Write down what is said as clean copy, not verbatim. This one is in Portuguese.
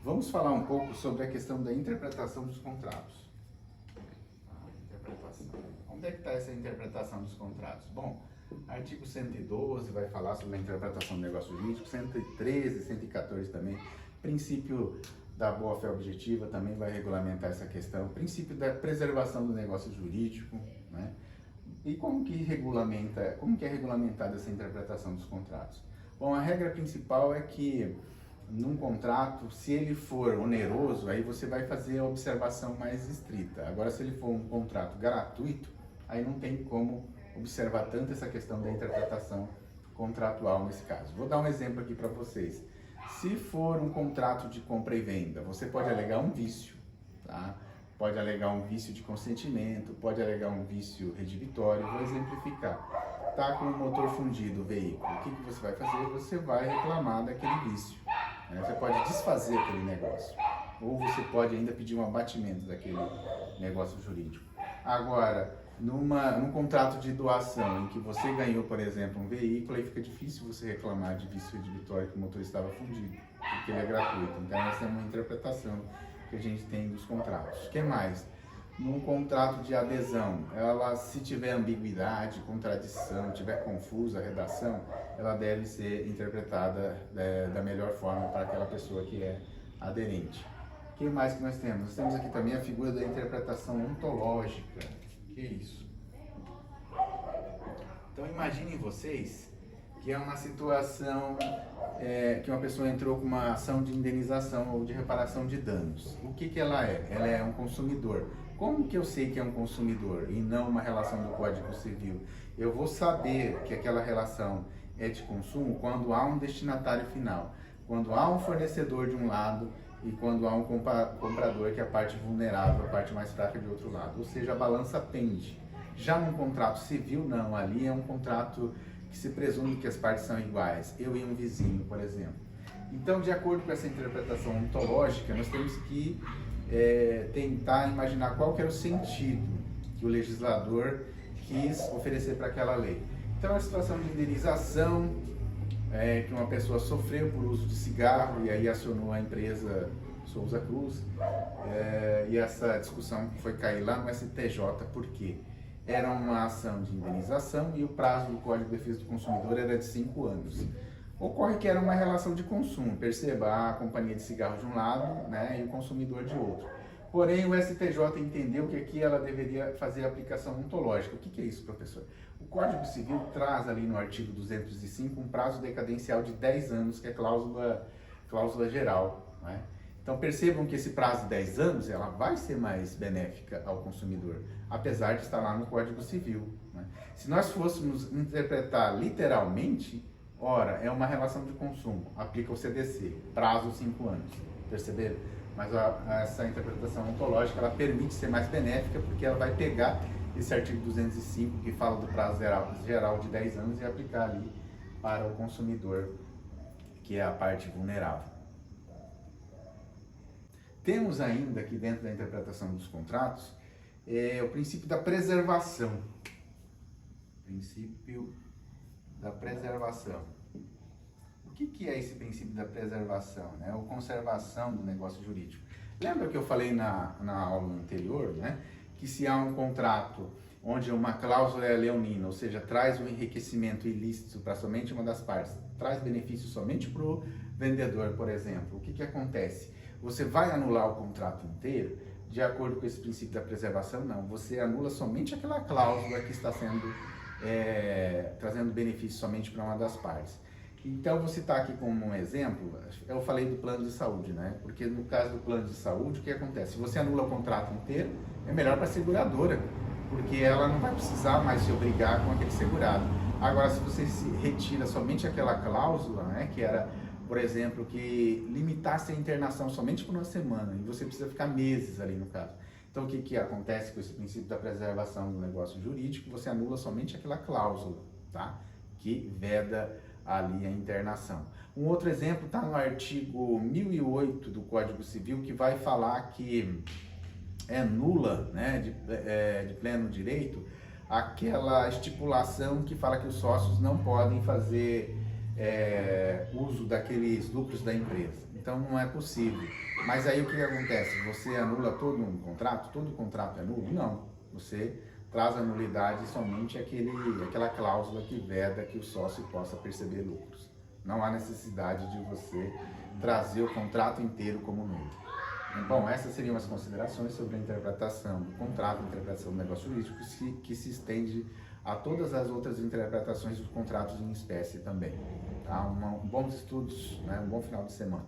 Vamos falar um pouco sobre a questão da interpretação dos contratos. Onde é que está essa interpretação dos contratos? Bom, artigo 112 vai falar sobre a interpretação do negócio jurídico, 113, 114 também. Princípio da boa-fé objetiva também vai regulamentar essa questão. Princípio da preservação do negócio jurídico, né? E como que é regulamentada essa interpretação dos contratos? Bom, a regra principal é que num contrato, se ele for oneroso, aí você vai fazer a observação mais estrita. Agora, se ele for um contrato gratuito, aí não tem como observar tanto essa questão da interpretação contratual nesse caso. Vou dar um exemplo aqui para vocês. Se for um contrato de compra e venda, você pode alegar um vício, tá? Pode alegar um vício de consentimento, pode alegar um vício redivitório. Vou exemplificar. Está com o motor fundido o veículo, o que você vai fazer? Você vai reclamar daquele vício. Você pode desfazer aquele negócio, ou você pode ainda pedir um abatimento daquele negócio jurídico. Agora, num contrato de doação, em que você ganhou, por exemplo, um veículo, aí fica difícil você reclamar de vício redivitório que o motor estava fundido, porque ele é gratuito. Então, essa é uma interpretação que a gente tem dos contratos. O que mais? Num contrato de adesão, ela, se tiver ambiguidade, contradição, tiver confusa a redação, ela deve ser interpretada da melhor forma para aquela pessoa que é aderente. O que mais que nós temos? Nós temos aqui também a figura da interpretação ontológica. O que é isso? Então imaginem vocês que é uma situação que uma pessoa entrou com uma ação de indenização ou de reparação de danos. O que ela é? Ela é um consumidor. Como que eu sei que é um consumidor e não uma relação do Código Civil? Eu vou saber que aquela relação é de consumo quando há um destinatário final, quando há um fornecedor de um lado e quando há um comprador que é a parte vulnerável, a parte mais fraca de outro lado. Ou seja, a balança pende. Já num contrato civil, não. Ali é um contrato que se presume que as partes são iguais. Eu e um vizinho, por exemplo. Então, de acordo com essa interpretação ontológica, nós temos que tentar imaginar qual que era o sentido que o legislador quis oferecer para aquela lei. Então, a situação de indenização, que uma pessoa sofreu por uso de cigarro e aí acionou a empresa Souza Cruz, e essa discussão foi cair lá no STJ, por quê? Era uma ação de indenização e o prazo do Código de Defesa do Consumidor era de 5 anos. Ocorre que era uma relação de consumo, perceba, a companhia de cigarro de um lado, né, e o consumidor de outro. Porém, o STJ entendeu que aqui ela deveria fazer a aplicação ontológica. O que é isso, professor? O Código Civil traz ali no artigo 205 um prazo decadencial de 10 anos, que é cláusula geral, né? Então percebam que esse prazo de 10 anos ela vai ser mais benéfica ao consumidor, apesar de estar lá no Código Civil, né? Se nós fôssemos interpretar literalmente, ora, é uma relação de consumo, aplica o CDC, prazo 5 anos, perceberam? Mas essa interpretação ontológica ela permite ser mais benéfica porque ela vai pegar esse artigo 205 que fala do prazo geral de 10 anos e aplicar ali para o consumidor, que é a parte vulnerável. Temos ainda aqui dentro da interpretação dos contratos o princípio da preservação. Princípio da preservação. O que é esse princípio da preservação, né? Ou conservação do negócio jurídico. Lembra que eu falei na aula anterior, né? Que se há um contrato onde uma cláusula é leonina, ou seja, traz um enriquecimento ilícito para somente uma das partes, traz benefício somente para o vendedor, por exemplo, o que acontece? Você vai anular o contrato inteiro de acordo com esse princípio da preservação? Não, você anula somente aquela cláusula que está sendo trazendo benefício somente para uma das partes. Então, vou citar aqui como um exemplo, eu falei do plano de saúde, né? Porque no caso do plano de saúde, o que acontece? Se você anula o contrato inteiro, é melhor para a seguradora, porque ela não vai precisar mais se obrigar com aquele segurado. Agora, se você se retira somente aquela cláusula, né, que era, por exemplo, que limitasse a internação somente por uma semana, e você precisa ficar meses ali no caso. Então, o que acontece com esse princípio da preservação do negócio jurídico? Você anula somente aquela cláusula, tá? Que veda ali a internação. Um outro exemplo está no artigo 1008 do Código Civil, que vai falar que é nula, né, de pleno direito, aquela estipulação que fala que os sócios não podem fazer uso daqueles lucros da empresa. Então não é possível. Mas aí o que acontece? Você anula todo um contrato? Todo contrato é nulo? Não. Você traz a nulidade somente aquela cláusula que veda que o sócio possa perceber lucros. Não há necessidade de você trazer o contrato inteiro como nulo. Bom, essas seriam as considerações sobre a interpretação do contrato, a interpretação do negócio jurídico, que se estende a todas as outras interpretações dos contratos em espécie também. Tá? Bons estudos, né? Um bom final de semana.